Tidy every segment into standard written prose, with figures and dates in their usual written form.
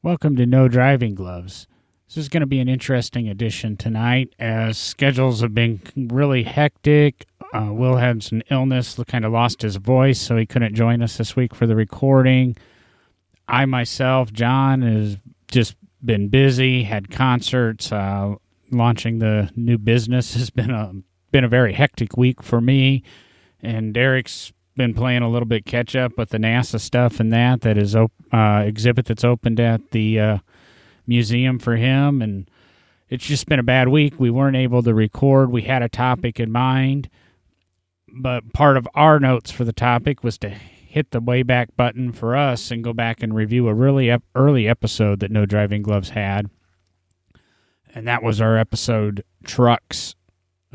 Welcome to No Driving Gloves. This is going to be an interesting edition tonight as schedules have been really hectic. Will had some illness, kind of lost his voice, so he couldn't join us this week for the recording. I myself, John, has just been busy, had concerts, launching the new business has been a very hectic week for me, and Derek's been playing a little bit catch up with the NASA stuff and that is exhibit that's opened at the museum for him, and it's just been a bad week. We weren't able to record. We had a topic in mind, but part of our notes for the topic was to hit the way back button for us and go back and review a really early episode that No Driving Gloves had, and that was our episode Trucks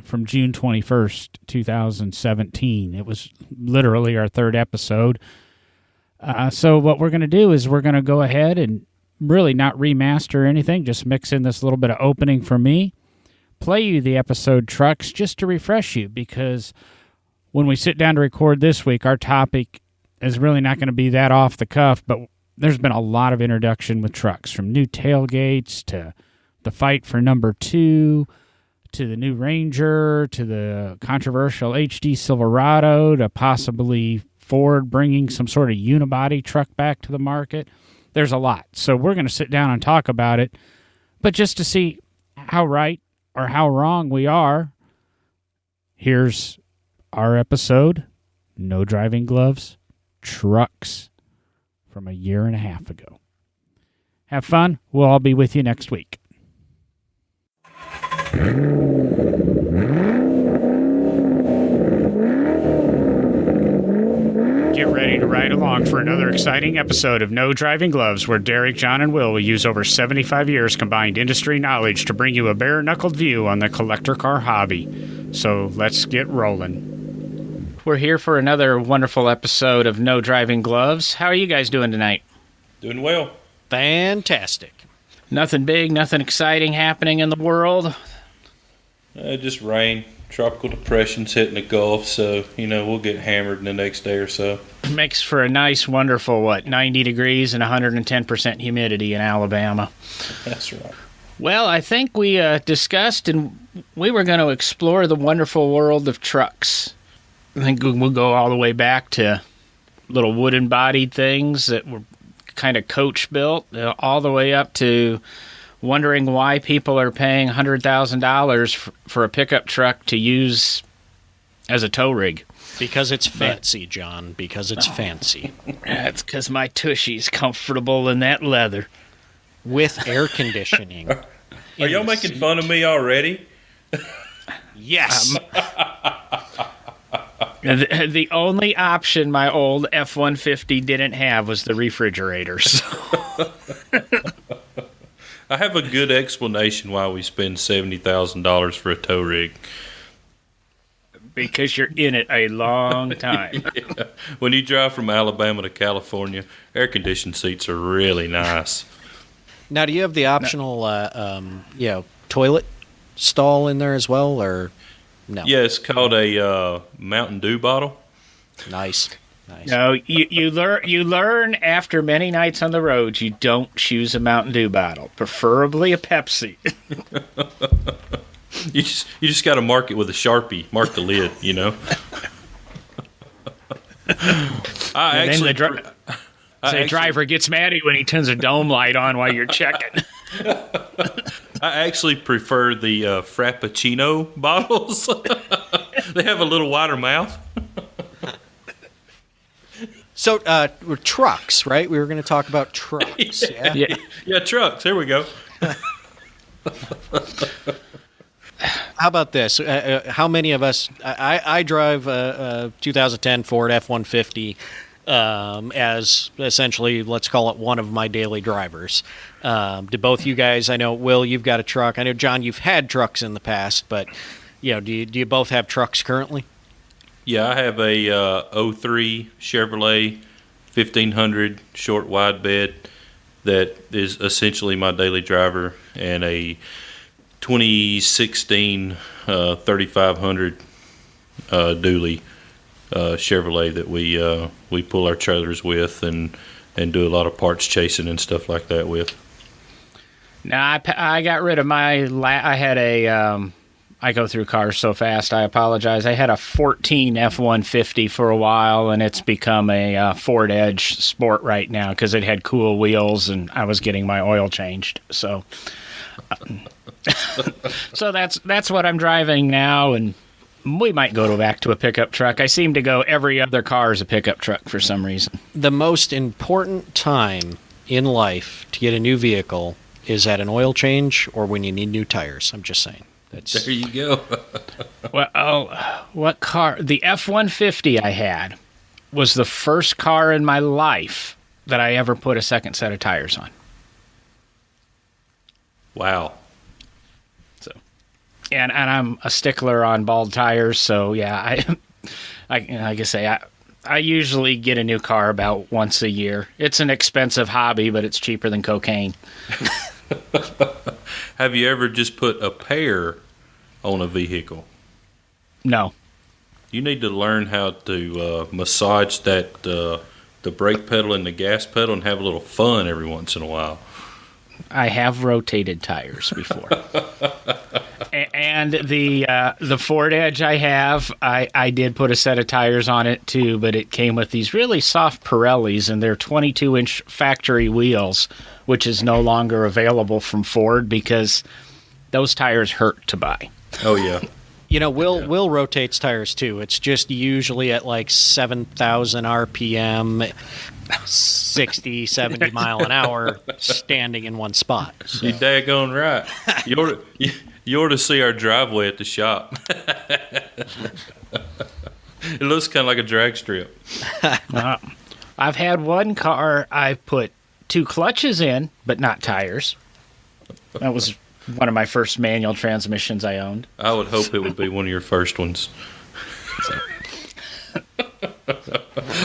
from June 21st, 2017. It was literally our third episode. So what we're going to do is we're going to go ahead and really not remaster anything, just mix in this little bit of opening for me, play you the episode Trucks just to refresh you, because when we sit down to record this week, our topic is really not going to be that off the cuff, but there's been a lot of introduction with trucks, from new tailgates to the fight for number 2, to the new Ranger, to the controversial HD Silverado, to possibly Ford bringing some sort of unibody truck back to the market. There's a lot. So we're going to sit down and talk about it. But just to see how right or how wrong we are, here's our episode, No Driving Gloves, Trucks, from a year and a half ago. Have fun. We'll all be with you next week. Get ready to ride along for another exciting episode of No Driving Gloves, where Derek, John, and Will use over 75 years combined industry knowledge to bring you a bare-knuckled view on the collector car hobby. So let's get rolling. We're here for another wonderful episode of No Driving Gloves. How are you guys doing tonight? Doing well. Fantastic. Nothing big, nothing exciting happening in the world? Just rain. Tropical depression's hitting the Gulf, so, we'll get hammered in the next day or so. Makes for a nice, wonderful, 90 degrees and 110% humidity in Alabama. That's right. Well, I think we discussed and we were going to explore the wonderful world of trucks. I think we'll go all the way back to little wooden-bodied things that were kind of coach-built, all the way up to wondering why people are paying $100,000 for a pickup truck to use as a tow rig. Because it's fancy, John. Because it's fancy. That's because my tushy's comfortable in that leather. With air conditioning. Are y'all making fun of me already? Yes. The only option my old F-150 didn't have was the refrigerators. I have a good explanation why we spend $70,000 for a tow rig. Because you're in it a long time. Yeah. When you drive from Alabama to California, air-conditioned seats are really nice. Now, do you have the optional, toilet stall in there as well, or no? Yeah, it's called a Mountain Dew bottle. Nice. No, you learn after many nights on the road, you don't choose a Mountain Dew bottle, preferably a Pepsi. You just got to mark it with a Sharpie. Mark the lid, The driver gets mad at you when he turns a dome light on while you're checking. I actually prefer the Frappuccino bottles. They have a little wider mouth. So, we're trucks, right? We were going to talk about trucks. Yeah, trucks. Here we go. How about this? How many of us... I drive a 2010 Ford F-150 as essentially, let's call it one of my daily drivers. Do both you guys... I know, Will, you've got a truck. I know, John, you've had trucks in the past, but do you both have trucks currently? Yeah, I have a 03 Chevrolet 1500 short wide bed that is essentially my daily driver, and a 2016 3500 dually Chevrolet that we pull our trailers with, and do a lot of parts chasing and stuff like that with. Now, I got rid of my... I had a... I go through cars so fast, I apologize. I had a 14 F-150 for a while, and it's become a Ford Edge Sport right now because it had cool wheels, and I was getting my oil changed. So so that's what I'm driving now, and we might go back to a pickup truck. I seem to go every other car is a pickup truck for some reason. The most important time in life to get a new vehicle is at an oil change or when you need new tires. I'm just saying. There you go. Well, what car? The F-150 I had was the first car in my life that I ever put a second set of tires on. Wow. So, and I'm a stickler on bald tires, so yeah, like I say, I usually get a new car about once a year. It's an expensive hobby, but it's cheaper than cocaine. Have you ever just put a pair on a vehicle? No. You need to learn how to massage that the brake pedal and the gas pedal and have a little fun every once in a while. I have rotated tires before. And the Ford Edge I did put a set of tires on it too, but it came with these really soft Pirellis, and they're 22-inch factory wheels, which is no longer available from Ford because those tires hurt to buy. Oh, yeah. You know, Will rotates tires too. It's just usually at like 7,000 RPM, 60, 70 mile an hour, standing in one spot. So. You daggone right. You ought to see our driveway at the shop. It looks kind of like a drag strip. I've had one car I've put 2 clutches in, but not tires. That was one of my first manual transmissions I owned. I would hope it would be one of your first ones.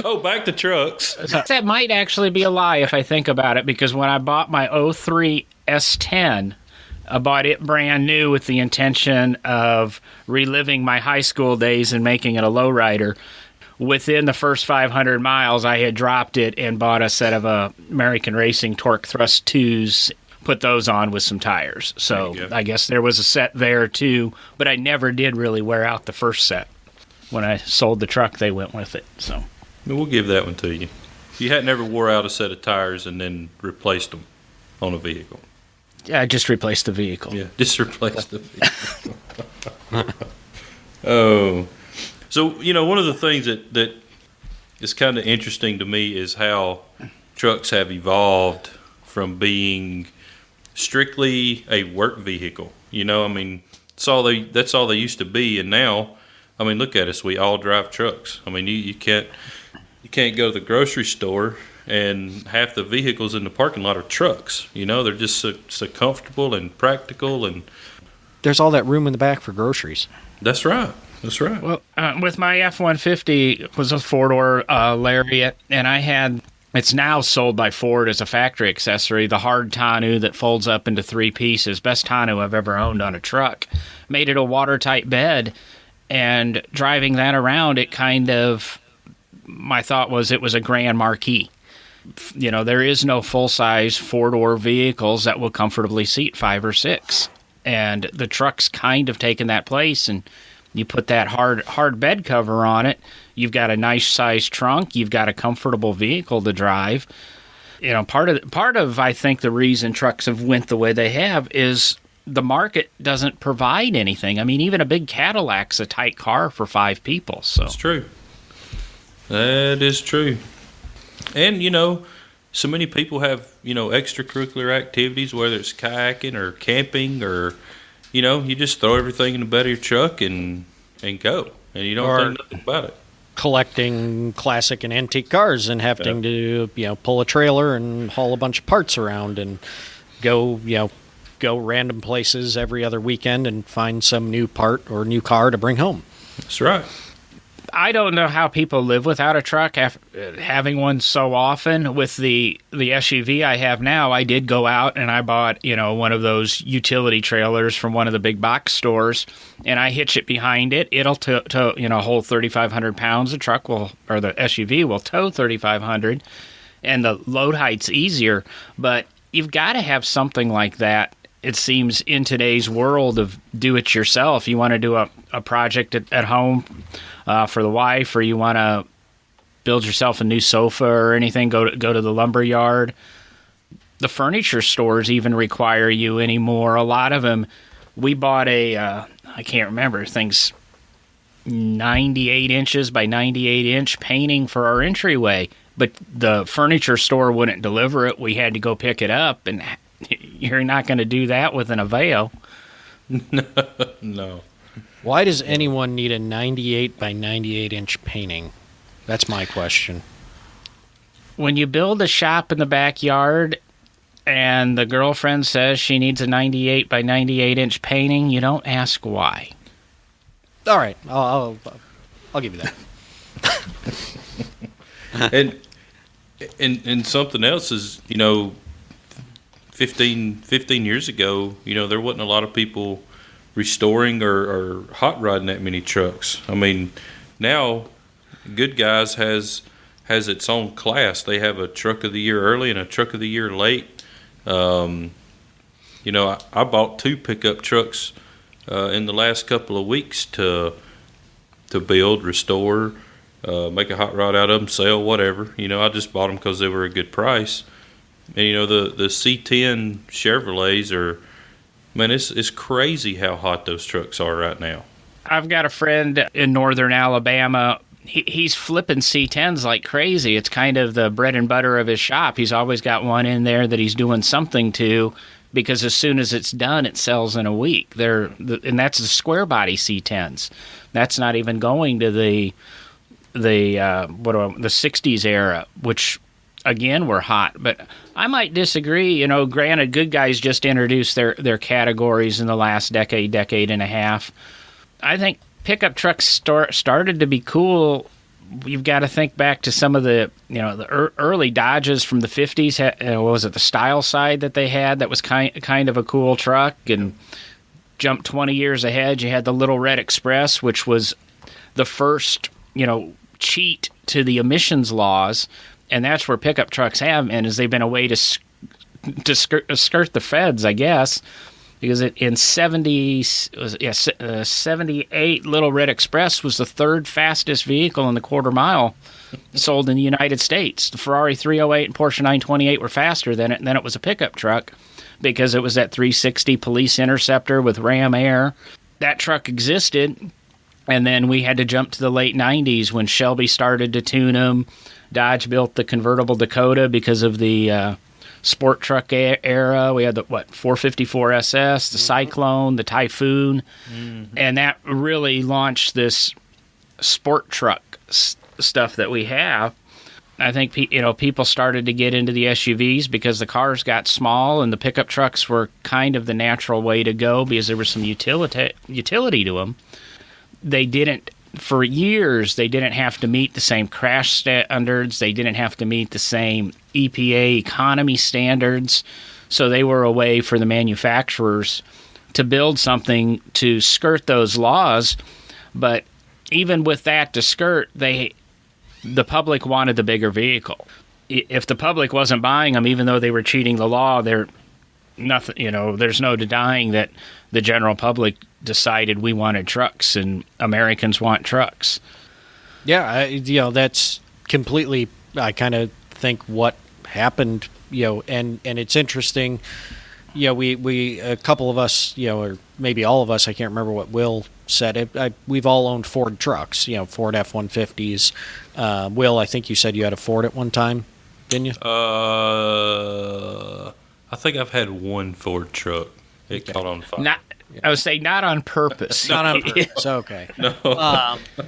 Oh, back to trucks. That might actually be a lie if I think about it, because when I bought my 03 S10, I bought it brand new with the intention of reliving my high school days and making it a lowrider. Within the first 500 miles, I had dropped it and bought a set of American Racing Torque Thrust 2s, put those on with some tires. So I guess there was a set there too, but I never did really wear out the first set. When I sold the truck, they went with it. So we'll give that one to you. You hadn't ever wore out a set of tires and then replaced them on a vehicle. Yeah, I just replaced the vehicle. Yeah, just replaced the vehicle. Oh. So, one of the things that is kind of interesting to me is how trucks have evolved from being strictly a work vehicle. That's all they used to be, and now, look at us. We all drive trucks. You can't go to the grocery store and half the vehicles in the parking lot are trucks. They're just so comfortable and practical, and there's all that room in the back for groceries. That's right. Well, with my F-150, it was a four-door Lariat, and I had, it's now sold by Ford as a factory accessory, the hard tonneau that folds up into 3 pieces. Best tonneau I've ever owned on a truck. Made it a watertight bed, and driving that around, it kind of, my thought was it was a Grand Marquis. There is no full-size four-door vehicles that will comfortably seat 5 or 6. And the truck's kind of taken that place, and you put that hard bed cover on it, you've got a nice sized trunk, you've got a comfortable vehicle to drive. Part of I think the reason trucks have went the way they have is the market doesn't provide anything. Even a big Cadillac's a tight car for 5 people. So that's true. That is true. And so many people have extracurricular activities, whether it's kayaking or camping or you just throw everything in the bed of your truck and go, and you don't think nothing about it. Collecting classic and antique cars and having to pull a trailer and haul a bunch of parts around and go random places every other weekend and find some new part or new car to bring home. That's right. I don't know how people live without a truck, having one so often. With the SUV I have now, I did go out and I bought, one of those utility trailers from one of the big box stores, and I hitch it behind it. It'll hold 3,500 pounds. The SUV will tow 3,500. and the load height's easier, but you've got to have something like that. It seems in today's world of do-it-yourself, you want to do a project at home for the wife, or you want to build yourself a new sofa or anything, go to the lumber yard. The furniture stores even require you anymore. A lot of them. We bought I can't remember, things 98 inches by 98 inch painting for our entryway, but the furniture store wouldn't deliver it. We had to go pick it up, and you're not going to do that with an Aveo. No. Why does anyone need a 98 by 98 inch painting? That's my question. When you build a shop in the backyard and the girlfriend says she needs a 98 by 98 inch painting, you don't ask why. All right, I'll give you that. And something else is, 15 years ago, there wasn't a lot of people restoring or hot rodding that many trucks. I mean, now Good Guys has its own class. They have a truck of the year early and a truck of the year late. I bought 2 pickup trucks in the last couple of weeks to build, restore, make a hot rod out of them, sell, whatever. I just bought them because they were a good price. And the C10 Chevrolets are, man, it's crazy how hot those trucks are right now. I've got a friend in northern Alabama. He's flipping C10s like crazy. It's kind of the bread and butter of his shop. He's always got one in there that he's doing something to, because as soon as it's done, it sells in a week. And that's the square body C10s. That's not even going to the 60s era, which again were hot. But I might disagree. Granted, Good Guys just introduced their categories in the last decade and a half. I think pickup trucks started to be cool. You've got to think back to some of the early Dodges from the 50s. What was it, the Style Side that they had? That was kind of a cool truck. And jump 20 years ahead, you had the Little Red Express, which was the first cheat to the emissions laws, and that's where pickup trucks have been, is they've been a way to skirt the feds, I guess. Because in 78, Little Red Express was the third fastest vehicle in the quarter mile sold in the United States. The Ferrari 308 and Porsche 928 were faster than it, and then it was a pickup truck because it was that 360 Police Interceptor with Ram Air. That truck existed, and then we had to jump to the late 90s when Shelby started to tune them. Dodge built the convertible Dakota because of the sport truck era. We had the 454 SS, the Cyclone, the Typhoon, and that really launched this sport truck stuff that we have. I think people started to get into the SUVs because the cars got small, and the pickup trucks were kind of the natural way to go because there was some utility to them. For years, they didn't have to meet the same crash standards. They didn't have to meet the same EPA economy standards. So they were a way for the manufacturers to build something to skirt those laws. But even with that to skirt, the public wanted the bigger vehicle. If the public wasn't buying them, even though they were cheating the law, there's no denying that the general public decided we wanted trucks and Americans want trucks. Yeah, that's completely, I kind of think what happened, and it's interesting. We a couple of us, or maybe all of us, I can't remember what Will said. We've all owned Ford trucks, Ford F-150s. Will, I think you said you had a Ford at one time, didn't you? I think I've had one Ford truck. It caught on fire. I would say not on purpose. Not on purpose. Okay. No.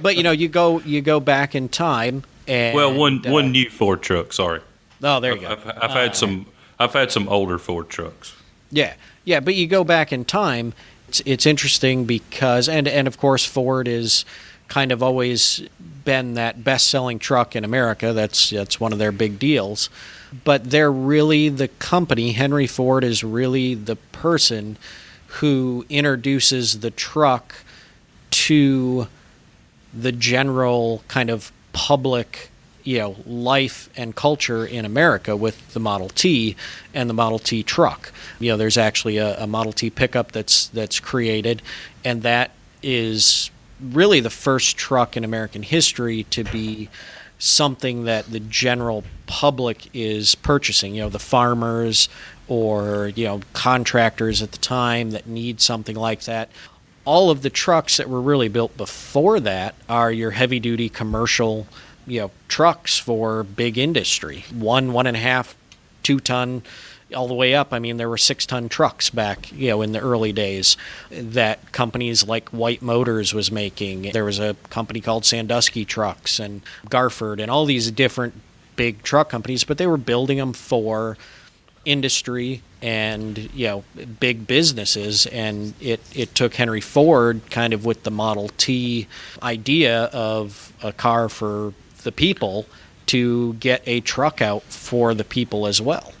But you go back in time, and one new Ford truck. Sorry. Oh, there you go. I've had some older Ford trucks. Yeah. But you go back in time. It's interesting because and of course Ford is kind of always been that best-selling truck in America. That's one of their big deals. But they're really the company. Henry Ford is really the person who introduces the truck to the general kind of public, life and culture in America with the Model T and the Model T truck. There's actually a Model T pickup that's created, and that is really the first truck in American history to be something that the general public is purchasing. The farmers or contractors at the time that need something like that. All of the trucks that were really built before that are your heavy duty commercial trucks for big industry. 1.5, 2 ton, all the way up. I mean, there were 6-ton trucks back, in the early days that companies like White Motors was making. There was a company called Sandusky Trucks and Garford and all these different big truck companies, but they were building them for industry and big businesses. And it took Henry Ford kind of with the Model T idea of a car for the people to get a truck out for the people as well.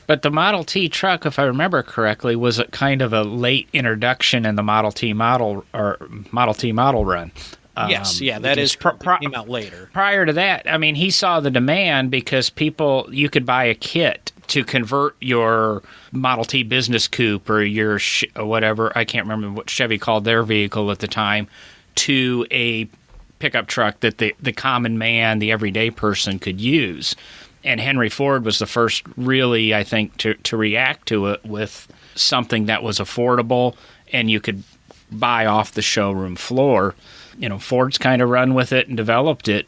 But the Model T truck, if I remember correctly, was a kind of a late introduction in the Model T model run. Yes, that is came out later. Prior to that, I mean, he saw the demand because you could buy a kit to convert your Model T business coupe or your whatever, I can't remember what Chevy called their vehicle at the time, to a pickup truck that the common man, the everyday person could use. And Henry Ford was the first really, I think, to react to it with something that was affordable and you could buy off the showroom floor. Ford's kind of run with it and developed it.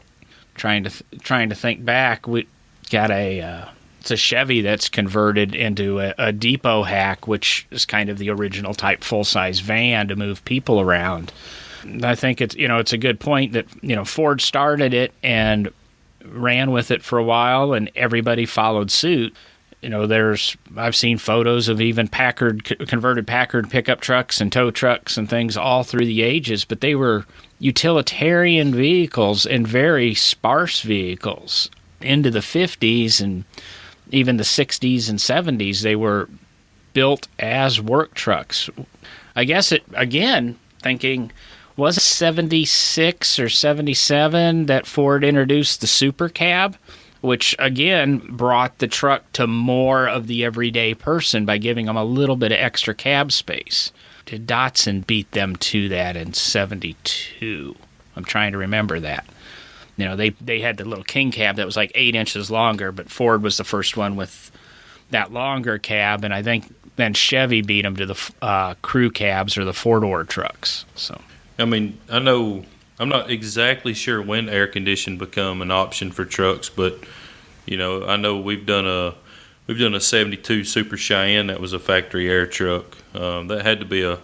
Trying to think back, we got it's a Chevy that's converted into a depot hack, which is kind of the original type full-size van to move people around. And I think it's a good point that Ford started it and ran with it for a while, and everybody followed suit. I've seen photos of even converted Packard pickup trucks and tow trucks and things all through the ages, but they were utilitarian vehicles and very sparse vehicles. Into the 50s and even the 60s and 70s, they were built as work trucks. I guess thinking, was it 76 or 77 that Ford introduced the Super Cab, which again brought the truck to more of the everyday person by giving them a little bit of extra cab space. Did Datsun beat them to that in 72? I'm trying to remember that. They had the little King cab that was like 8 inches longer, but Ford was the first one with that longer cab, and I think then Chevy beat them to the crew cabs or the four-door trucks. So, I mean, I know I'm not exactly sure when air conditioning become an option for trucks, but I know we've done a 72 Super Cheyenne that was a factory air truck. That had to be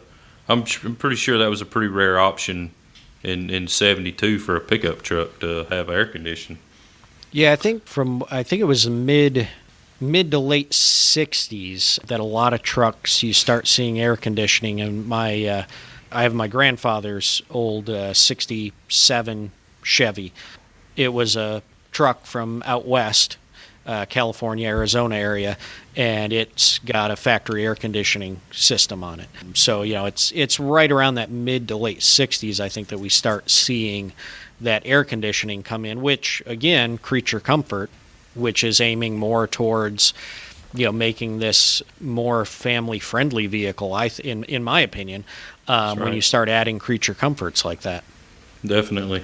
I'm pretty sure that was a pretty rare option in 72 for a pickup truck to have air conditioning. Yeah, I think it was mid to late 60s that a lot of trucks you start seeing air conditioning. And I have my grandfather's old 67 Chevy. It was a truck from out west, California, Arizona area, and it's got a factory air conditioning system on it. So, it's right around that mid to late 60s, I think, that we start seeing that air conditioning come in, which, again, Creature Comfort, which is aiming more towards, making this more family-friendly vehicle, in my opinion, right, when you start adding Creature Comforts like that. Definitely.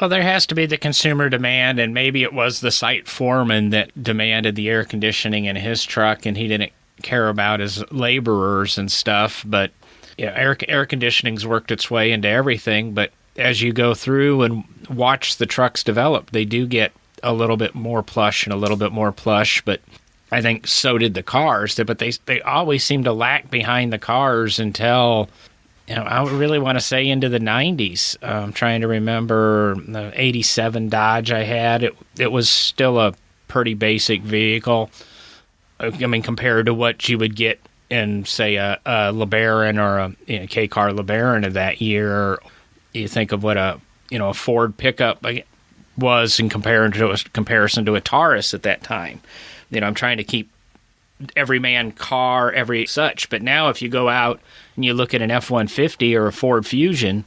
Well, there has to be the consumer demand, and maybe it was the site foreman that demanded the air conditioning in his truck, and he didn't care about his laborers and stuff. But air conditioning's worked its way into everything. But as you go through and watch the trucks develop, they do get a little bit more plush and a little bit more plush. But I think so did the cars. But they always seem to lag behind the cars until, I would really want to say into the 90s. I'm trying to remember the 87 Dodge I had. It was still a pretty basic vehicle. I mean, compared to what you would get in, say, a LeBaron or a K-Car LeBaron of that year. You think of what a Ford pickup was in comparison to a Taurus at that time. I'm trying to keep every man car, every such. But now if you go out and you look at an F-150 or a Ford Fusion,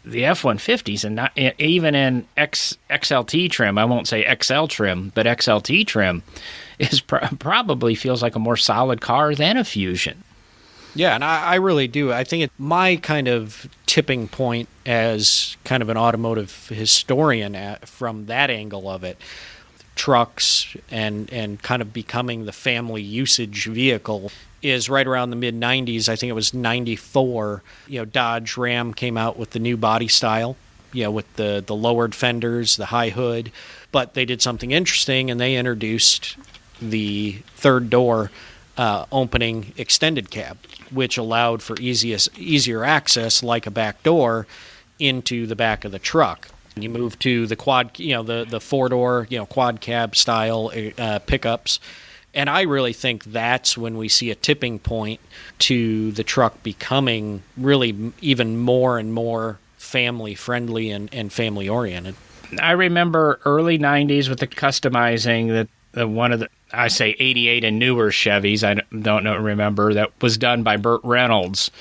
the F-150s, and not, even in XLT trim, I won't say XL trim, but XLT trim, is probably feels like a more solid car than a Fusion. Yeah, and I really do. I think it's my kind of tipping point as kind of an automotive historian from that angle of it. Trucks and kind of becoming the family usage vehicle is right around the mid-90s. I think it was 94. Dodge Ram came out with the new body style, with the lowered fenders, the high hood. But they did something interesting, and they introduced the third door opening extended cab, which allowed for easier access, like a back door, into the back of the truck. You move to the quad, the four-door, quad cab style pickups. And I really think that's when we see a tipping point to the truck becoming really even more and more family-friendly and family-oriented. I remember early 90s with the customizing that one of the, I say 88 and newer Chevys, I don't remember, that was done by Burt Reynolds,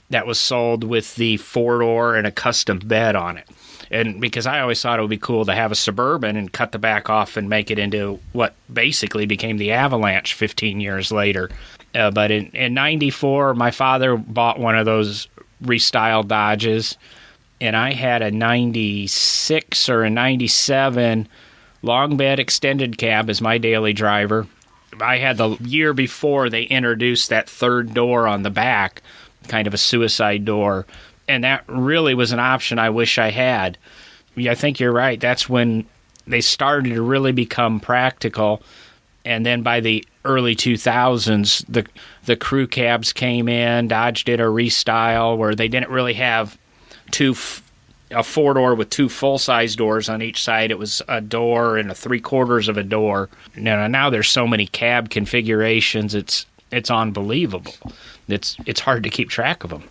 that was sold with the four-door and a custom bed on it. And because I always thought it would be cool to have a Suburban and cut the back off and make it into what basically became the Avalanche 15 years later. But in 94, my father bought one of those restyled Dodges, and I had a 96 or a 97 long bed extended cab as my daily driver. I had the year before they introduced that third door on the back, kind of a suicide door. And that really was an option I wish I had. Yeah, I think you're right. That's when they started to really become practical. And then by the early 2000s, the crew cabs came in. Dodge did a restyle where they didn't really have a four-door with two full-size doors on each side. It was a door and a three-quarters of a door. Now there's so many cab configurations. It's unbelievable. It's hard to keep track of them.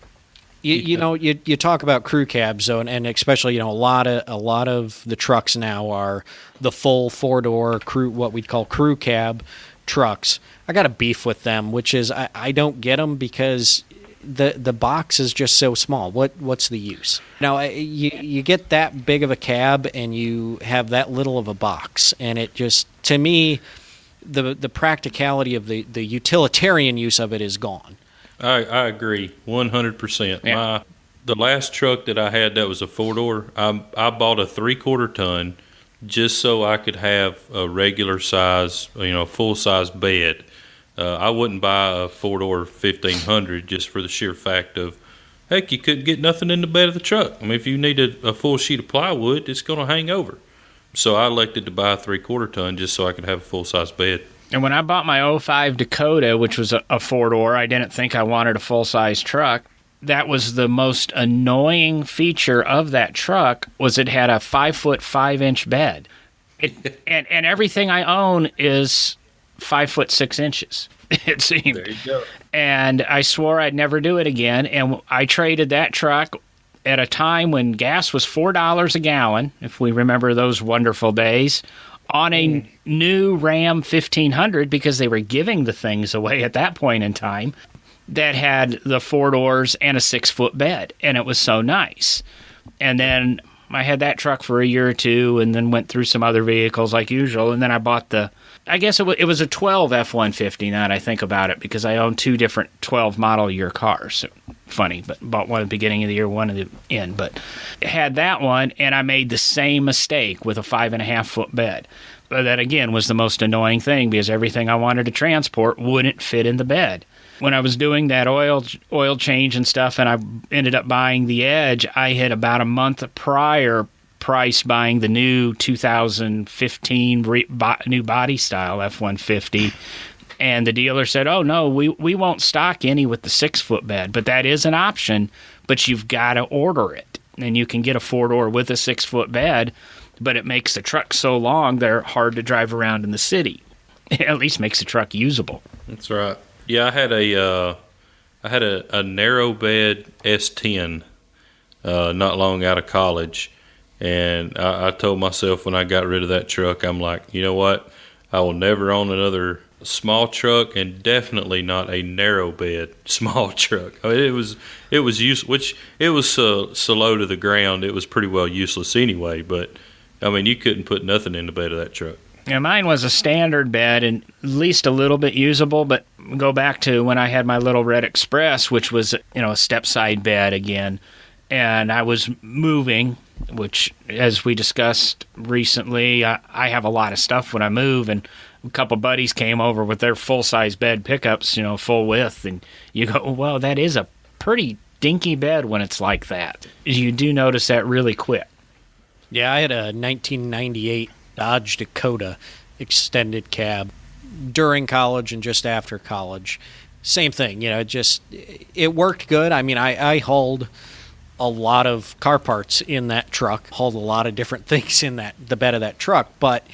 You talk about crew cabs, though, and especially a lot of the trucks now are the full four-door crew, what we'd call crew cab trucks. I got a beef with them, which is I don't get them because the box is just so small. What's the use? Now you get that big of a cab and you have that little of a box, and it just, to me, the practicality of the utilitarian use of it is gone. I agree 100%. Yeah. The last truck that I had that was a four-door, I bought a 3/4 ton just so I could have a regular size, full-size bed. I wouldn't buy a four-door 1500 just for the sheer fact of, heck, you couldn't get nothing in the bed of the truck. I mean, if you needed a full sheet of plywood, it's going to hang over. So I elected to buy a 3/4 ton just so I could have a full-size bed. And when I bought my 05 Dakota, which was a four-door, I didn't think I wanted a full-size truck. That was the most annoying feature of that truck, was it had a 5-foot 5-inch bed. And everything I own is 5 foot 6 inches, it seemed. There you go. And I swore I'd never do it again. And I traded that truck at a time when gas was $4 a gallon, if we remember those wonderful days, on a new Ram 1500, because they were giving the things away at that point in time, that had the four doors and a 6-foot bed. And it was so nice. And then I had that truck for a year or two, and then went through some other vehicles like usual. And then I bought I guess it was a 12 F-150 now that I think about it, because I own two different 12 model year cars. So, funny, but bought one at the beginning of the year, one at the end. But had that one, and I made the same mistake with a 5.5-foot bed. But that, again, was the most annoying thing, because everything I wanted to transport wouldn't fit in the bed. When I was doing that oil change and stuff, and I ended up buying the Edge, I had about a month prior price buying the new 2015 new body style F-150, and the dealer said, oh no, we won't stock any with the 6-foot bed, but that is an option, but you've got to order it. And you can get a four-door with a 6-foot bed, but it makes the truck so long they're hard to drive around in the city. It at least makes the truck usable. That's right. Yeah, I had a narrow bed S10 not long out of college. And I told myself when I got rid of that truck, I'm like, you know what? I will never own another a small truck, and definitely not a narrow bed small truck. I mean, it was which it was so low to the ground, it was pretty well useless anyway. But I mean, you couldn't put nothing in the bed of that truck. Yeah, mine was a standard bed and at least a little bit usable, but go back to when I had my Little Red Express, which was, a step-side bed again, and I was moving, which, as we discussed recently, I have a lot of stuff when I move, and a couple buddies came over with their full-size bed pickups, full width, and you go, well, that is a pretty dinky bed when it's like that. You do notice that really quick. Yeah, I had a 1998 Dodge Dakota extended cab during college and just after college. Same thing, it worked good. I mean, I hauled a lot of car parts in that truck, hauled a lot of different things in the bed of that truck, but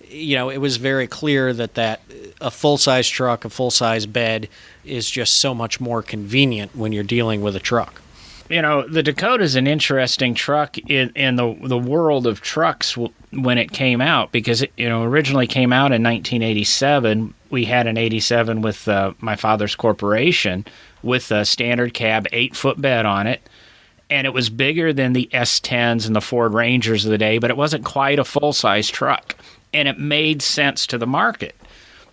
it was very clear that a full-size truck, a full-size bed is just so much more convenient when you're dealing with a truck. The Dakota is an interesting truck in the world of trucks when it came out, because it originally came out in 1987. We had an 87 with my father's corporation with a standard cab 8-foot bed on it, and it was bigger than the S10s and the Ford Rangers of the day, but it wasn't quite a full-size truck, and it made sense to the market.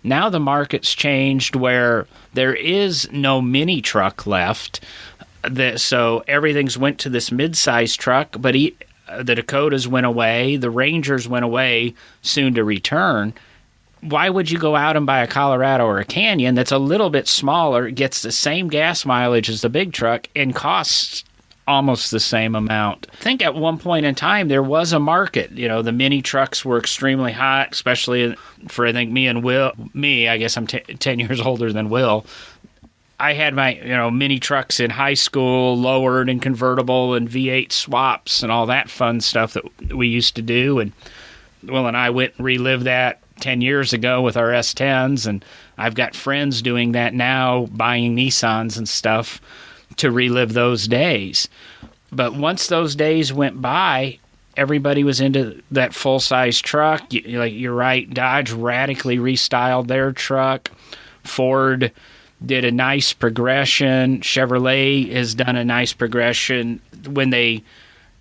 Now the market's changed where there is no mini truck left. So everything's went to this mid-size truck, but the Dakotas went away, the Rangers went away, soon to return. Why would you go out and buy a Colorado or a Canyon that's a little bit smaller, gets the same gas mileage as the big truck, and costs almost the same amount? I think at one point in time there was a market. The mini trucks were extremely hot, especially for, I think, me and Will. Me, I guess I'm 10 years older than Will. I had my, mini trucks in high school, lowered and convertible and V8 swaps and all that fun stuff that we used to do. And Will and I went and relived that 10 years ago with our S10s. And I've got friends doing that now, buying Nissans and stuff to relive those days. But once those days went by, everybody was into that full-size truck. You're right, Dodge radically restyled their truck. Ford did a nice progression. Chevrolet has done a nice progression. In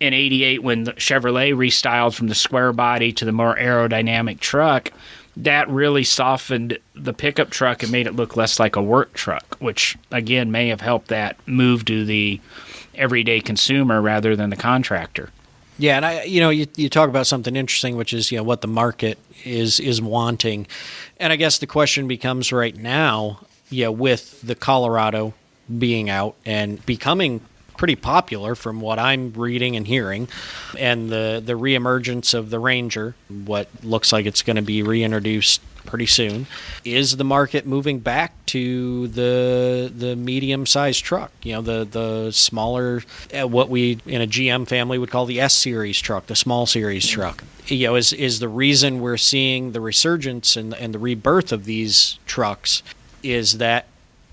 88, when the Chevrolet restyled from the square body to the more aerodynamic truck, that really softened the pickup truck and made it look less like a work truck, which, again, may have helped that move to the everyday consumer rather than the contractor. Yeah, and you talk about something interesting, which is what the market is wanting. And I guess the question becomes right now, with the Colorado being out and becoming pretty popular from what I'm reading and hearing, and the reemergence of the Ranger, what looks like it's going to be reintroduced pretty soon, is the market moving back to the medium-sized truck, the smaller, what we in a GM family would call the S-Series truck, the small series truck. Is the reason we're seeing the resurgence and the rebirth of these trucks, is that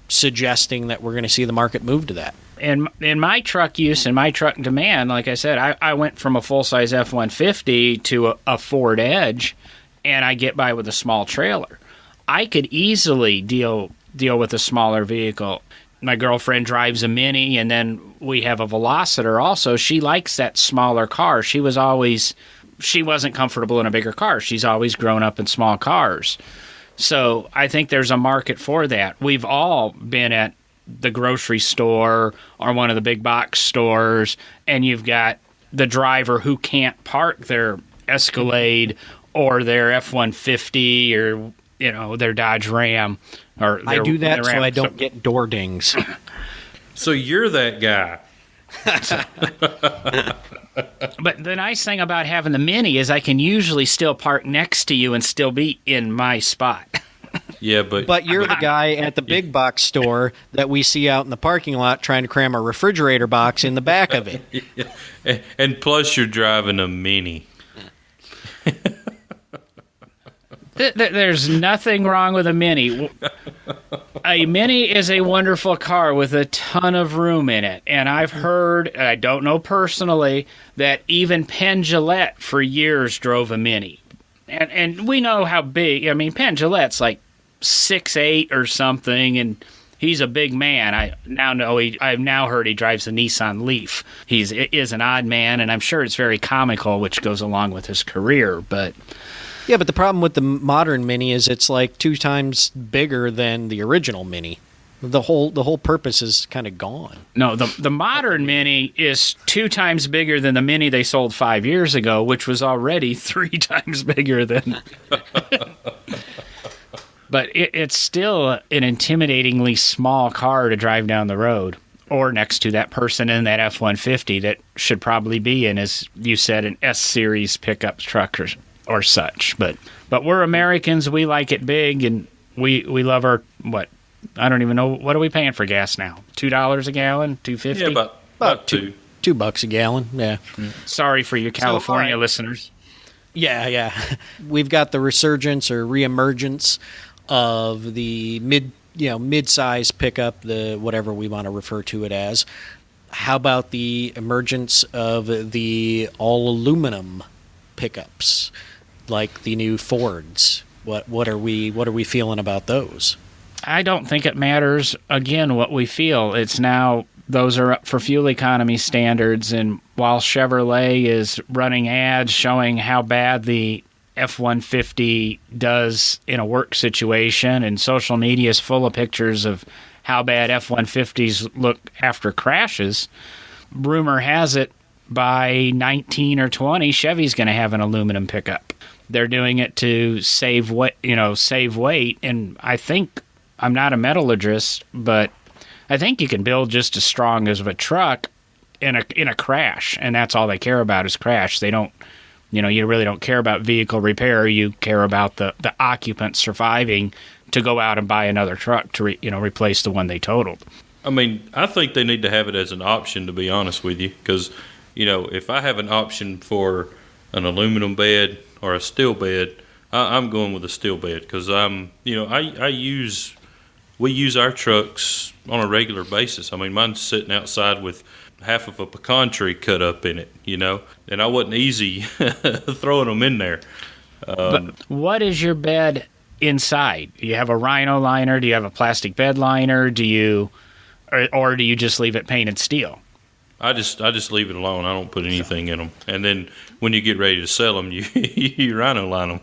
suggesting that we're going to see the market move to that? In my truck use and my truck demand, like I said, I went from a full-size F-150 to a Ford Edge, and I get by with a small trailer. I could easily deal with a smaller vehicle. My girlfriend drives a Mini, and then we have a Velociter also. She likes that smaller car. She wasn't comfortable in a bigger car. She's always grown up in small cars. So I think there's a market for that. We've all been at the grocery store or one of the big box stores, and you've got the driver who can't park their Escalade or their F-150 or their Dodge Ram. Or I do that so I don't get door dings. So you're that guy. But the nice thing about having the Mini is I can usually still park next to you and still be in my spot. Yeah, but you're the guy at the big box store that we see out in the parking lot trying to cram a refrigerator box in the back of it. Yeah. And plus you're driving a Mini. There's nothing wrong with a Mini. A Mini is a wonderful car with a ton of room in it. And I've heard, and I don't know personally, that even Penn Jillette for years drove a Mini. And we know how big, Penn Jillette's like 6'8" or something, and he's a big man. I've now heard he drives a Nissan Leaf. He is an odd man, and I'm sure it's very comical, which goes along with his career. But yeah, but the problem with the modern Mini is it's like 2 times bigger than the original Mini. The whole purpose is kind of gone. No, the modern Mini is 2 times bigger than the Mini they sold 5 years ago, which was already 3 times bigger than. But it's still an intimidatingly small car to drive down the road, or next to that person in that F-150 that should probably be in, as you said, an S-Series pickup truck or such. But we're Americans. We like it big, and we love our, what? I don't even know. What are we paying for gas now? $2 a gallon? $2.50? Yeah, about $2. $2 a gallon, yeah. Sorry for your California listeners. Yeah. We've got the resurgence or reemergence of the mid-size pickup, the whatever we want to refer to it as. How about the emergence of the all-aluminum pickups, like the new Fords? What are we feeling about those? I don't think it matters, again, what we feel. It's now, those are up for fuel economy standards, and while Chevrolet is running ads showing how bad the F-150 does in a work situation, and social media is full of pictures of how bad F-150s look after crashes, rumor has it by 19 or 20, Chevy's going to have an aluminum pickup. They're doing it to save weight, and I think, I'm not a metallurgist, but I think you can build just as strong as a truck in a crash, and that's all they care about is crash. They don't, you really don't care about vehicle repair. You care about the occupant surviving to go out and buy another truck to replace the one they totaled. I mean, I think they need to have it as an option, to be honest with you, because if I have an option for an aluminum bed or a steel bed, I'm going with a steel bed because we use our trucks on a regular basis. I mean, mine's sitting outside with half of a pecan tree cut up in it, and I wasn't easy throwing them in there. But what is your bed inside? Do you have a Rhino liner? Do you have a plastic bed liner? Do you just leave it painted steel? I just leave it alone. I don't put anything in them. And then when you get ready to sell them, you Rhino line them.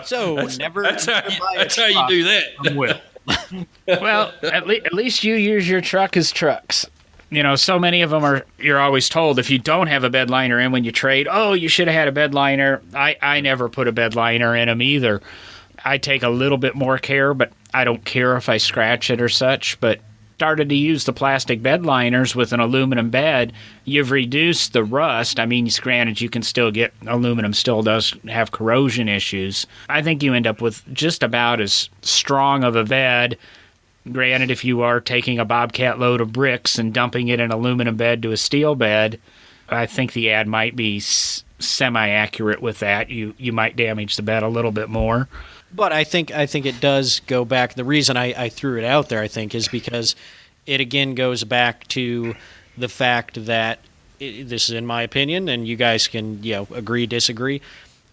So that's how you do that. Well, at least you use your truck as trucks. So many of them you're always told if you don't have a bed liner in when you trade, oh, you should have had a bed liner. I never put a bed liner in them either. I take a little bit more care, but I don't care if I scratch it or such. But started to use the plastic bed liners with an aluminum bed, you've reduced the rust. I mean, granted, you can still get aluminum still does have corrosion issues. I think you end up with just about as strong of a bed. Granted, if you are taking a Bobcat load of bricks and dumping it in an aluminum bed to a steel bed, I think the ad might be semi-accurate with that. You might damage the bed a little bit more. But I think it does go back. The reason I threw it out there, I think, is because it again goes back to the fact that this is in my opinion, and you guys can agree, disagree.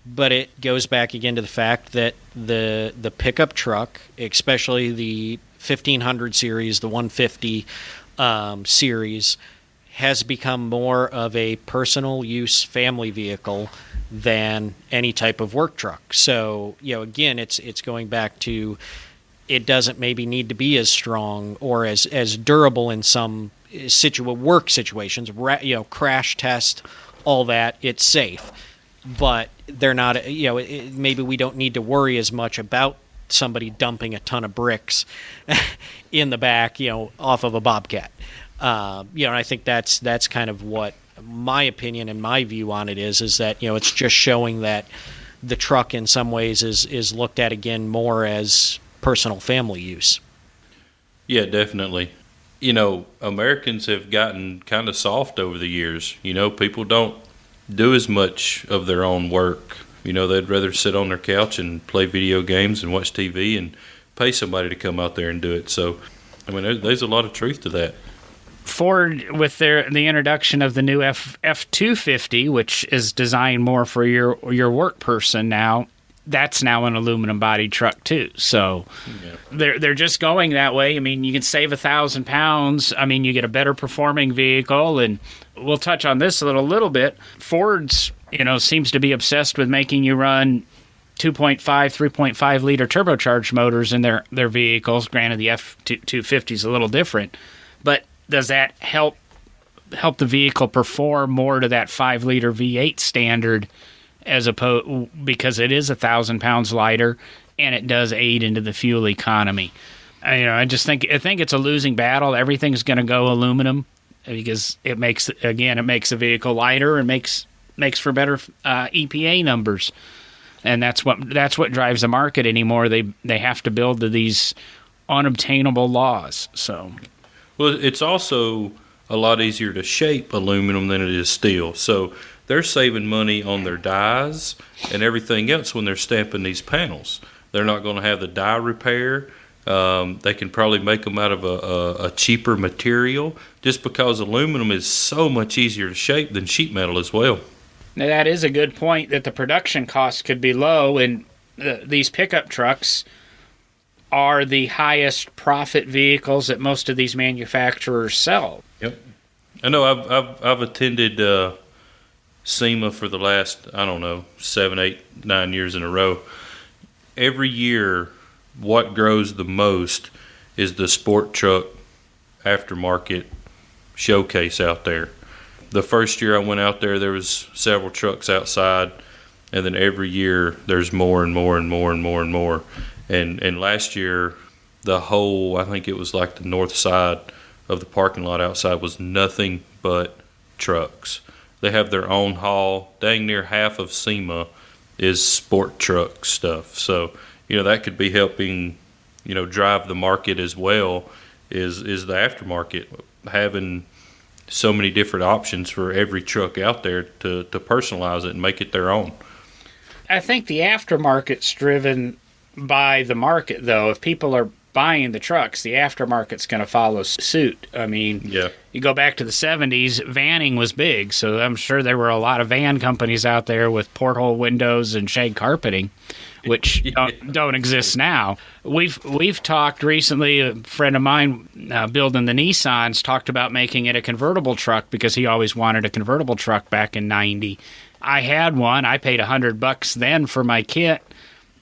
But it goes back again to the fact that the pickup truck, especially the 1500 series, the 150 series, has become more of a personal use family vehicle than any type of work truck. So, again, it's going back to it doesn't maybe need to be as strong or as durable in some work situations, crash test, all that. It's safe. But they're not, maybe we don't need to worry as much about somebody dumping a ton of bricks in the back, off of a Bobcat. And I think that's kind of what my opinion and my view on it is that, it's just showing that the truck in some ways is looked at again more as personal family use. Yeah, definitely. Americans have gotten kind of soft over the years. People don't do as much of their own work. They'd rather sit on their couch and play video games and watch TV and pay somebody to come out there and do it. So, I mean, there's a lot of truth to that. Ford, with the introduction of the new F-250, which is designed more for your work person now, that's now an aluminum body truck too. So they're just going that way. I mean, you can save 1,000 pounds. I mean, you get a better performing vehicle, and we'll touch on this a little bit. Ford's, seems to be obsessed with making you run 2.5, 3.5 liter turbocharged motors in their vehicles. Granted, the F-250 is a little different, but does that help the vehicle perform more to that 5 liter V8 standard, as opposed, because it is 1,000 pounds lighter and it does aid into the fuel economy? I think it's a losing battle. Everything's going to go aluminum because it makes the vehicle lighter and makes for better EPA numbers. And that's what drives the market anymore. They have to build to these unobtainable laws. So, well, it's also a lot easier to shape aluminum than it is steel. So they're saving money on their dies and everything else when they're stamping these panels. They're not going to have the die repair. They can probably make them out of a cheaper material just because aluminum is so much easier to shape than sheet metal as well. Now, that is a good point, that the production costs could be low, and these pickup trucks are the highest profit vehicles that most of these manufacturers sell. Yep. I know I've attended SEMA for the last, 7, 8, 9 years in a row. Every year, what grows the most is the sport truck aftermarket showcase out there. The first year I went out there was several trucks outside, and then every year there's more and more and more and more and more. And last year, the whole, I think it was like the north side of the parking lot outside was nothing but trucks. They have their own hall. Dang near half of SEMA is sport truck stuff. So, that could be helping, drive the market as well, is the aftermarket, having so many different options for every truck out there to personalize it and make it their own. I think the aftermarket's driven by the market, though. If people are buying the trucks, the aftermarket's going to follow suit. I mean, you go back to the 70s, vanning was big, so I'm sure there were a lot of van companies out there with porthole windows and shag carpeting, which don't exist now. We've talked recently, a friend of mine building the Nissans talked about making it a convertible truck because he always wanted a convertible truck back in 90. I had one. I paid $100 then for my kit,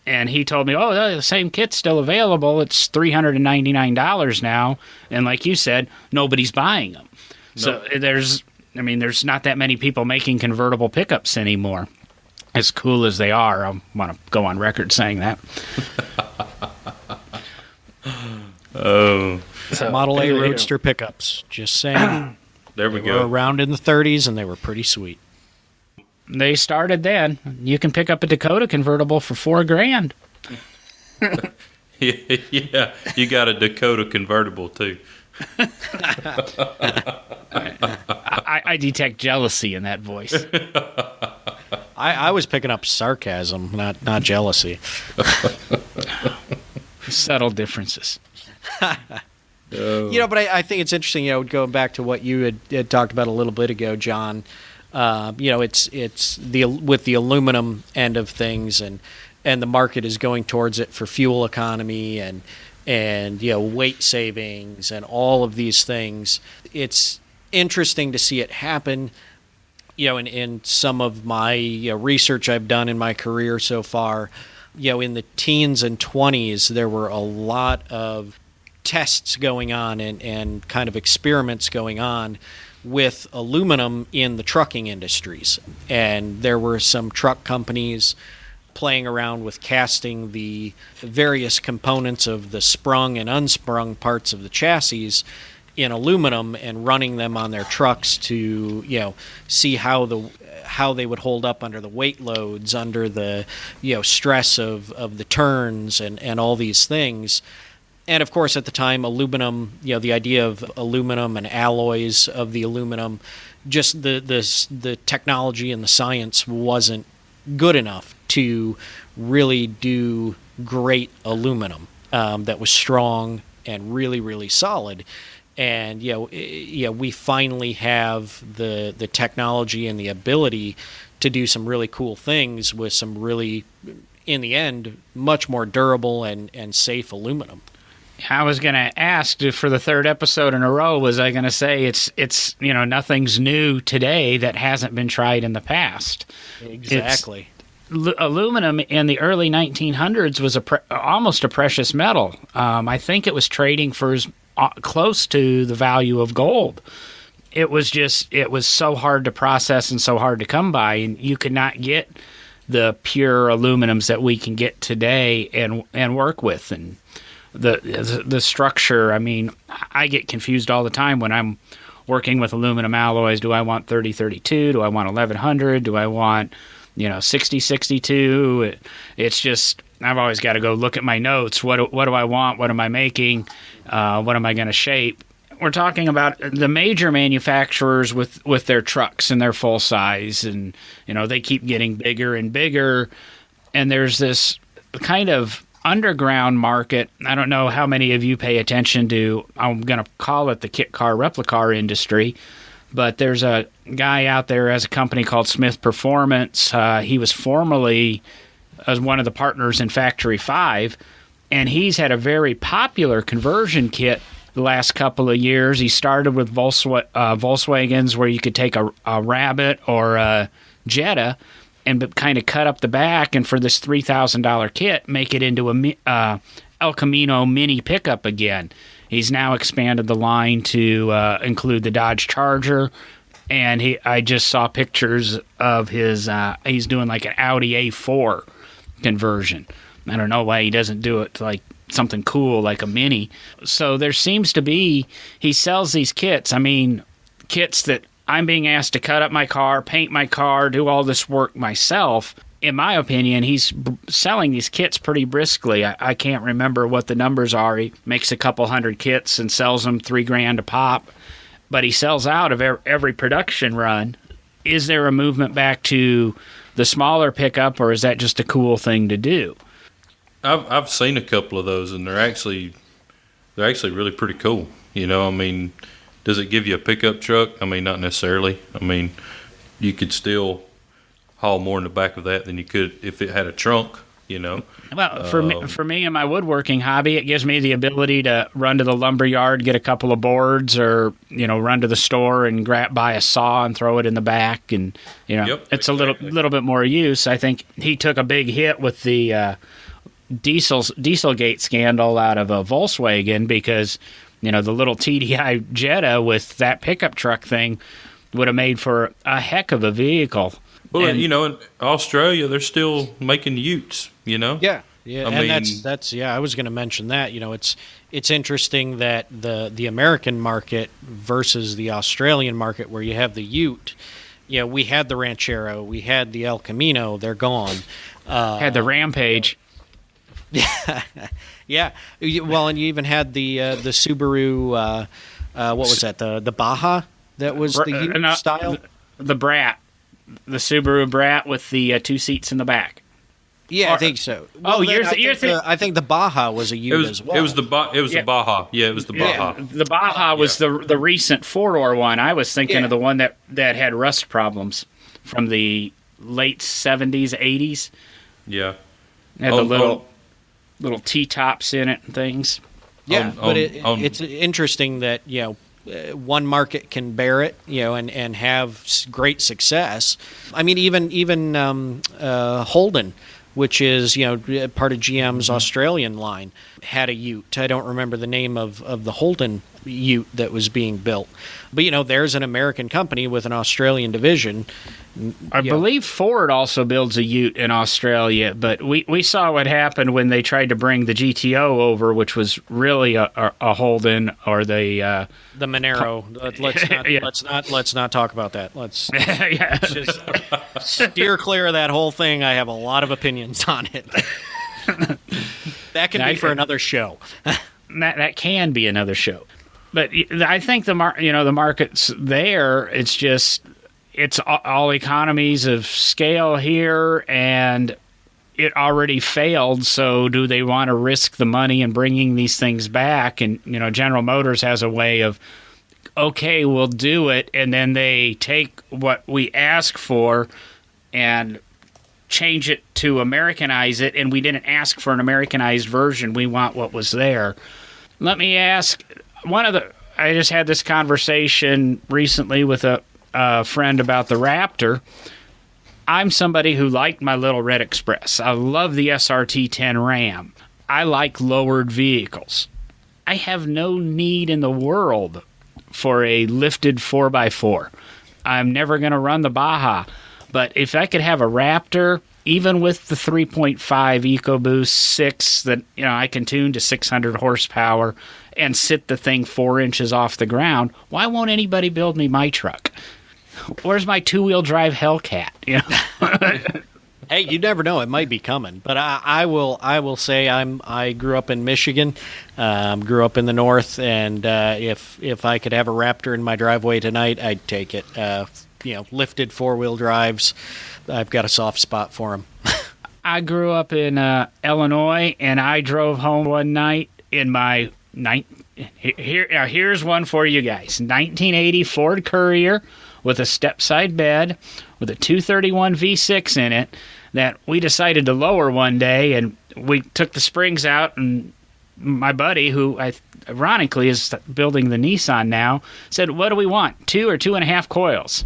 and he told me, the same kit's still available. It's $399 now, and like you said, nobody's buying them. Nope. So there's not that many people making convertible pickups anymore. As cool as they are, I want to go on record saying that. Model A Roadster pickups. Just saying. There we They go. were around in the 30s, and they were pretty sweet. They started then. You can pick up a Dakota convertible for $4,000. Yeah, you got a Dakota convertible too. I detect jealousy in that voice. I was picking up sarcasm, not jealousy. Subtle differences. But I think it's interesting, going back to what you had talked about a little bit ago, John. It's with the aluminum end of things, and the market is going towards it for fuel economy and weight savings and all of these things. It's interesting to see it happen. In some of my research I've done in my career so far, in the teens and 20s, there were a lot of tests going on and kind of experiments going on with aluminum in the trucking industries. And there were some truck companies playing around with casting the various components of the sprung and unsprung parts of the chassis in aluminum and running them on their trucks to see how they would hold up under the weight loads, under the stress of the turns and all these things. And of course, at the time, aluminum, the idea of aluminum and alloys of the aluminum, just the technology and the science wasn't good enough to really do great aluminum that was strong and really, really solid. And we finally have the technology and the ability to do some really cool things with some really in the end, much more durable and safe aluminum. I was going to ask for the third episode in a row, was I going to say it's nothing's new today that hasn't been tried in the past. Exactly. Aluminum in the early 1900s was almost a precious metal. I think it was trading for close to the value of gold. It was so hard to process and so hard to come by, and you could not get the pure aluminums that we can get today and work with. And the structure, I mean, I get confused all the time when I'm working with aluminum alloys. Do I want 3032? Do I want 1100? Do I want 6062? It's just, I've always got to go look at my notes. What do I want? What am I making? What am I going to shape? We're talking about the major manufacturers with their trucks and their full size, and they keep getting bigger and bigger. And there's this kind of underground market. I don't know how many of you pay attention to, I'm going to call it the kit car replicar industry, but there's a guy out there as a company called Smith Performance. He was formerly as one of the partners in Factory 5, and he's had a very popular conversion kit the last couple of years. He started with Volkswagens, where you could take a Rabbit or a Jetta and kind of cut up the back, and for this $3,000 kit, make it into a El Camino mini pickup again. He's now expanded the line to include the Dodge Charger, and I just saw pictures of his, he's doing like an Audi A4 conversion. I don't know why he doesn't do it like something cool like a Mini. So there seems to be, he sells these kits. I mean, kits that I'm being asked to cut up my car, paint my car, do all this work myself. In my opinion, he's selling these kits pretty briskly. I can't remember what the numbers are. He makes a couple hundred kits and sells them $3,000 a pop, but he sells out of every production run. Is there a movement back to the smaller pickup, or is that just a cool thing to do? I've seen a couple of those, and they're actually really pretty cool. I mean, does it give you a pickup truck? I mean, not necessarily. I mean, you could still haul more in the back of that than you could if it had a trunk. Well, for me and my woodworking hobby, it gives me the ability to run to the lumber yard, get a couple of boards, or run to the store and buy a saw and throw it in the back, and Yep, it's exactly. a little bit more use. I think he took a big hit with the Dieselgate scandal out of a Volkswagen, because the little TDI Jetta with that pickup truck thing would have made for a heck of a vehicle. Well, And- in Australia, they're still making utes. Yeah, I and mean- that's I was going to mention that. It's interesting that the American market versus the Australian market, where you have the Ute. We had the Ranchero, we had the El Camino. They're gone. Had the Rampage. Yeah. Well, and you even had the Subaru. What was that? The Baja. That was the Ute style. The Brat. The Subaru Brat with the two seats in the back. Yeah, I think so. I think the Baja was a Ute as well. It was the Baja. Yeah, it was the Baja. The Baja was the recent four-door one. I was thinking of the one that had rust problems from the late 70s, 80s. Yeah. It had the little T-tops in it and things. Yeah, but it's interesting that one market can bear it, and have great success. I mean, even Holden, which is part of GM's Australian line, had a Ute. I don't remember the name of the Holden Ute that was being built, but there's an American company with an Australian division. I believe Ford also builds a Ute in Australia, but we saw what happened when they tried to bring the GTO over, which was really a Holden, or the Monero. Let's not talk about that. Let's just steer clear of that whole thing. I have a lot of opinions on it. That can be for another show. That can be another show. But I think the market's there. It's just it's all economies of scale here, and it already failed. So do they want to risk the money in bringing these things back? And General Motors has a way of, okay, we'll do it, and then they take what we ask for and change it to Americanize it, and we didn't ask for an Americanized version. We want what was there. Let me ask, I just had this conversation recently with a friend about the Raptor. I'm somebody who liked my little Red Express. I love the SRT-10 Ram. I like lowered vehicles. I have no need in the world for a lifted 4x4. I'm never going to run the Baja. But if I could have a Raptor, even with the 3.5 EcoBoost 6 that I can tune to 600 horsepower and sit the thing 4 inches off the ground, why won't anybody build me my truck? Where's my two-wheel drive Hellcat? Hey, you never know; it might be coming. But I will say I grew up in Michigan, grew up in the north, and if I could have a Raptor in my driveway tonight, I'd take it. Lifted 4-wheel drives, I've got a soft spot for them. I grew up in Illinois, and I drove home one night in my here's one for you guys: 1980 Ford Courier with a step-side bed with a 231 V6 in it that we decided to lower one day, and we took the springs out, and my buddy, who ironically is building the Nissan now, said, "What do we want, 2 or 2.5 coils?"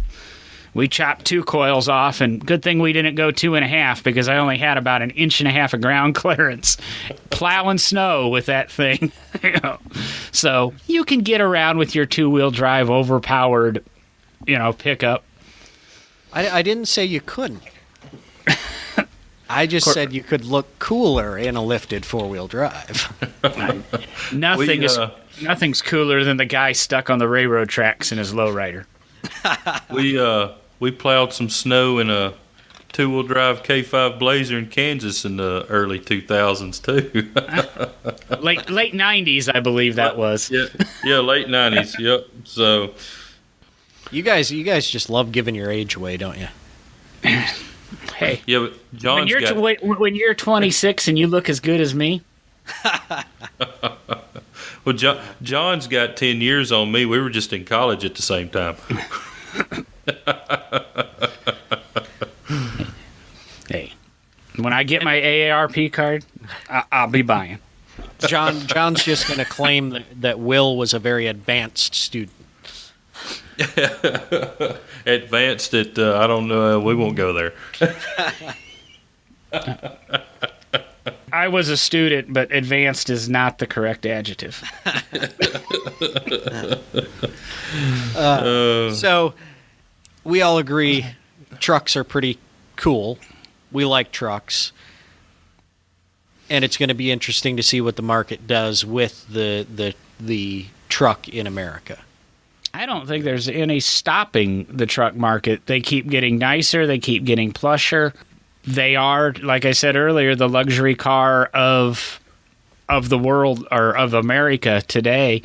We chopped 2 coils off, and good thing we didn't go 2.5 because I only had about 1.5 inches of ground clearance plowing snow with that thing. So you can get around with your two-wheel drive overpowered pickup. I didn't say you couldn't. I just said you could look cooler in a lifted 4-wheel drive. Nothing's cooler than the guy stuck on the railroad tracks in his lowrider. We plowed some snow in a 2-wheel drive K5 Blazer in Kansas in the early 2000s too. late 90s, I believe that was. Yeah, late 90s. Yep. So you guys just love giving your age away, don't you? Hey, yeah, but when you're 26 and you look as good as me. Well, John's got 10 years on me. We were just in college at the same time. Hey, when I get my AARP card, I'll be buying. John's just going to claim that Will was a very advanced student. Advanced at I don't know. We won't go there. I was a student, but advanced is not the correct adjective. So we all agree trucks are pretty cool. We like trucks. And it's going to be interesting to see what the market does with the truck in America. I don't think there's any stopping the truck market. They keep getting nicer. They keep getting plusher. They are, like I said earlier, the luxury car of the world, or of America today.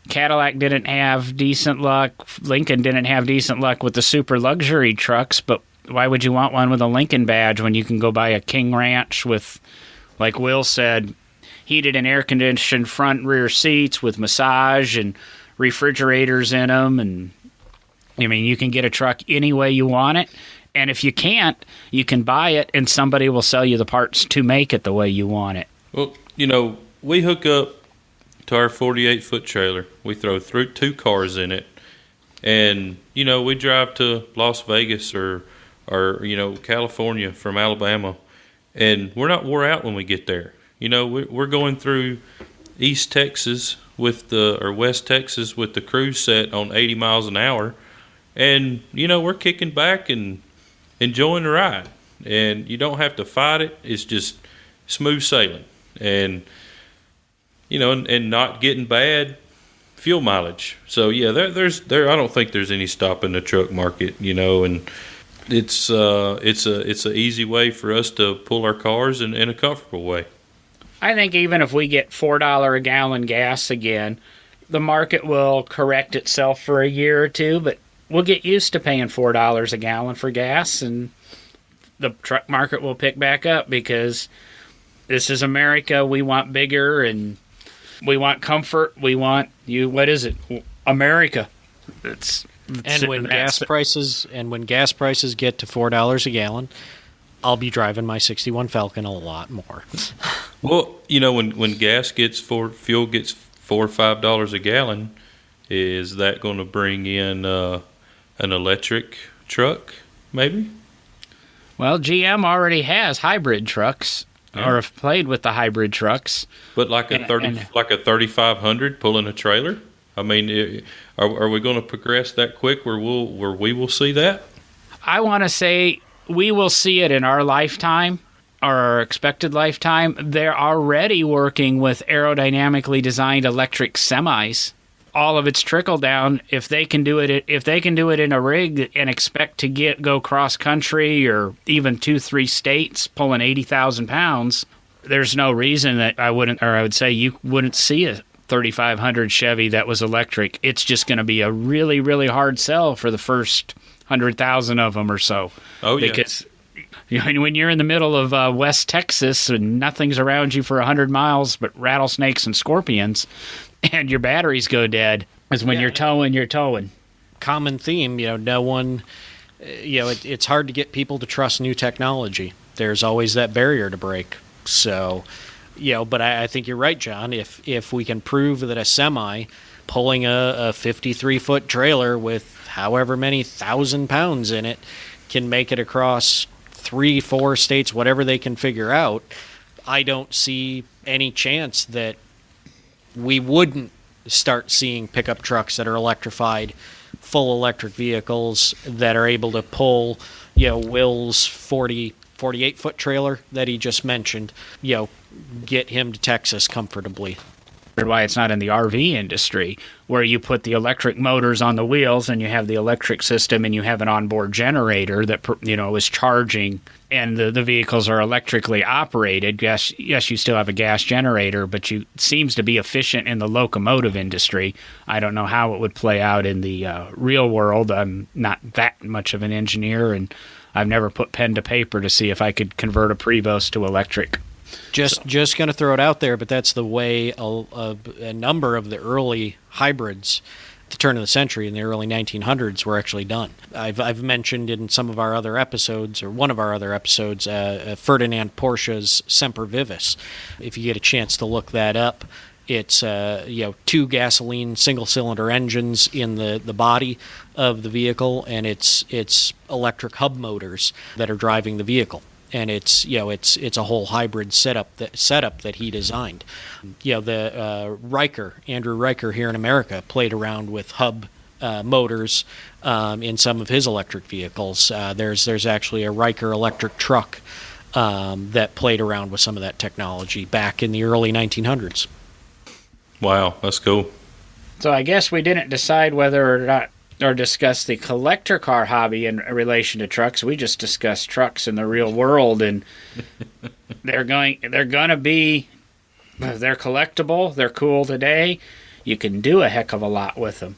Cadillac didn't have decent luck. Lincoln didn't have decent luck with the super luxury trucks, but why would you want one with a Lincoln badge when you can go buy a King Ranch with, like Will said, heated and air-conditioned front and rear seats with massage and refrigerators in them? And I mean, you can get a truck any way you want it. And if you can't, you can buy it and somebody will sell you the parts to make it the way you want it. Well, we hook up to our 48-foot trailer. We throw 2 cars in it. And, we drive to Las Vegas or California from Alabama. And we're not wore out when we get there. We're going through East Texas or West Texas with the cruise set on 80 miles an hour. And, we're kicking back and enjoying the ride. And you don't have to fight it. It's just smooth sailing. And, and not getting bad fuel mileage. So, yeah, I don't think there's any stopping the truck market, and it's an easy way for us to pull our cars in a comfortable way. I think even if we get $4 a gallon gas again, the market will correct itself for a year or two, but we'll get used to paying $4 a gallon for gas, and the truck market will pick back up because this is America. We want bigger, and we want comfort. We want what is it? America. And when gas prices get to $4 a gallon, I'll be driving my 61 Falcon a lot more. Well, when fuel gets $4 or $5 a gallon, is that going to bring in an electric truck? Maybe. Well, GM already has hybrid trucks, or have played with the hybrid trucks. But like a 3500 pulling a trailer. I mean, are we going to progress that quick where we will see that? I want to say we will see it in our lifetime, our expected lifetime. They're already working with aerodynamically designed electric semis. All of its trickle down. If they can do it in a rig and expect to go cross country or even 2-3 states pulling 80,000 pounds, there's no reason that I would say you wouldn't see a 3500 Chevy that was electric. It's just going to be a really, really hard sell for the first 100,000 of them or so. Oh, yeah. Because when you're in the middle of West Texas and nothing's around you for 100 miles but rattlesnakes and scorpions, and your batteries go dead, is when you're towing. Common theme, no one, it's hard to get people to trust new technology. There's always that barrier to break. So, but I think you're right, John. If we can prove that a semi pulling a 53-foot trailer with however many 1,000 pounds in it can make it across 3-4 states, whatever they can figure out, I don't see any chance that we wouldn't start seeing pickup trucks that are electrified, full electric vehicles that are able to pull, Will's 48-foot trailer that he just mentioned, get him to Texas comfortably. Why it's not in the RV industry, where you put the electric motors on the wheels and you have the electric system and you have an onboard generator that is charging, and the vehicles are electrically operated. Yes, you still have a gas generator, but it seems to be efficient in the locomotive industry. I don't know how it would play out in the real world. I'm not that much of an engineer, and I've never put pen to paper to see if I could convert a Prevost to electric. Just going to throw it out there, but that's the way a number of the early hybrids at the turn of the century in the early 1900s were actually done. I've mentioned in some of our other episodes, or one of our other episodes, Ferdinand Porsche's Semper Vivus. If you get a chance to look that up, it's 2 gasoline single-cylinder engines in the body of the vehicle, and it's electric hub motors that are driving the vehicle. And it's a whole hybrid setup that he designed. The Andrew Riker here in America played around with hub motors in some of his electric vehicles. There's actually a Riker electric truck that played around with some of that technology back in the early 1900s. Wow, that's cool. So I guess we didn't decide whether or not, or discuss the collector car hobby in relation to trucks. We just discussed trucks in the real world, and they're collectible, they're cool today. You can do a heck of a lot with them.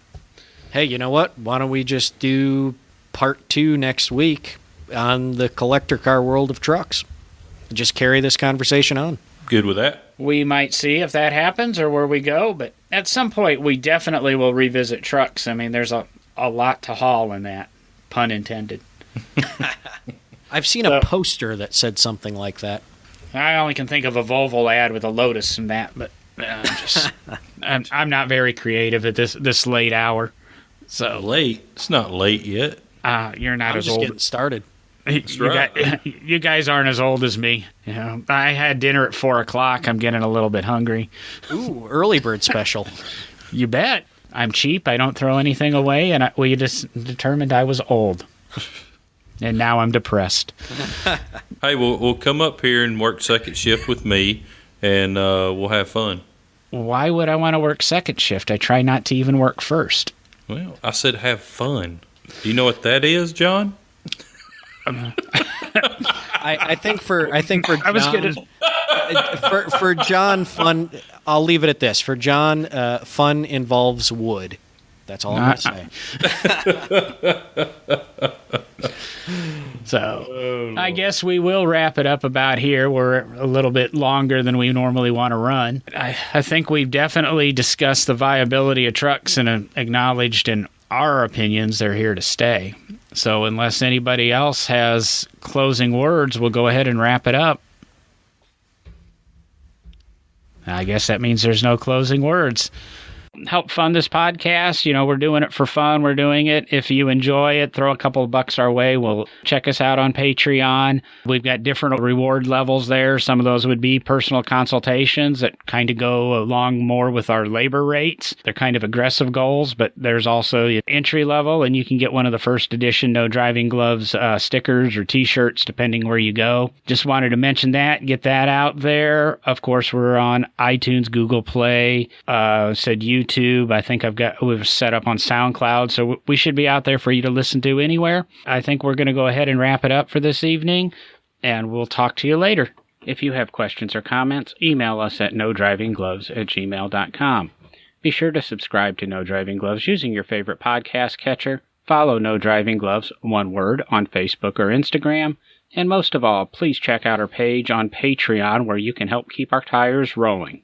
Hey, you know what? Why don't we just do part 2 next week on the collector car world of trucks? Just carry this conversation on. Good with that. We might see if that happens or where we go, but at some point we definitely will revisit trucks. I mean, there's a lot to haul in that, pun intended. I've seen a poster that said something like that. I only can think of a Volvo ad with a Lotus and that, but I'm not very creative at this late hour. So late? It's not late yet. You're not I'm as just old. Getting started. You guys aren't as old as me. I had dinner at 4:00. I'm getting a little bit hungry. Ooh, early bird special. You bet. I'm cheap. I don't throw anything away, and we just determined I was old, and now I'm depressed. Hey, we'll come up here and work second shift with me, and we'll have fun. Why would I want to work second shift? I try not to even work first. Well, I said have fun. Do you know what that is, John? I think for John, I was gonna... for John, fun. I'll leave it at this. For John, fun involves wood. That's all I'm going to say. So, I guess we will wrap it up about here. We're a little bit longer than we normally want to run. I think we've definitely discussed the viability of trucks and acknowledged in our opinions they're here to stay. So unless anybody else has closing words, we'll go ahead and wrap it up. I guess that means there's no closing words. Help fund this podcast. We're doing it for fun. We're doing it. If you enjoy it, throw a couple of bucks our way. We'll check us out on Patreon. We've got different reward levels there. Some of those would be personal consultations that kind of go along more with our labor rates. They're kind of aggressive goals, but there's also entry level, and you can get one of the first edition No Driving Gloves stickers or t-shirts, depending where you go. Just wanted to mention that, get that out there. Of course, we're on iTunes, Google Play, said YouTube. I think we've set up on SoundCloud, so we should be out there for you to listen to anywhere. I think we're going to go ahead and wrap it up for this evening, and we'll talk to you later. If you have questions or comments, email us at nodrivinggloves@gmail.com. Be sure to subscribe to No Driving Gloves using your favorite podcast catcher. Follow No Driving Gloves, one word, on Facebook or Instagram. And most of all, please check out our page on Patreon where you can help keep our tires rolling.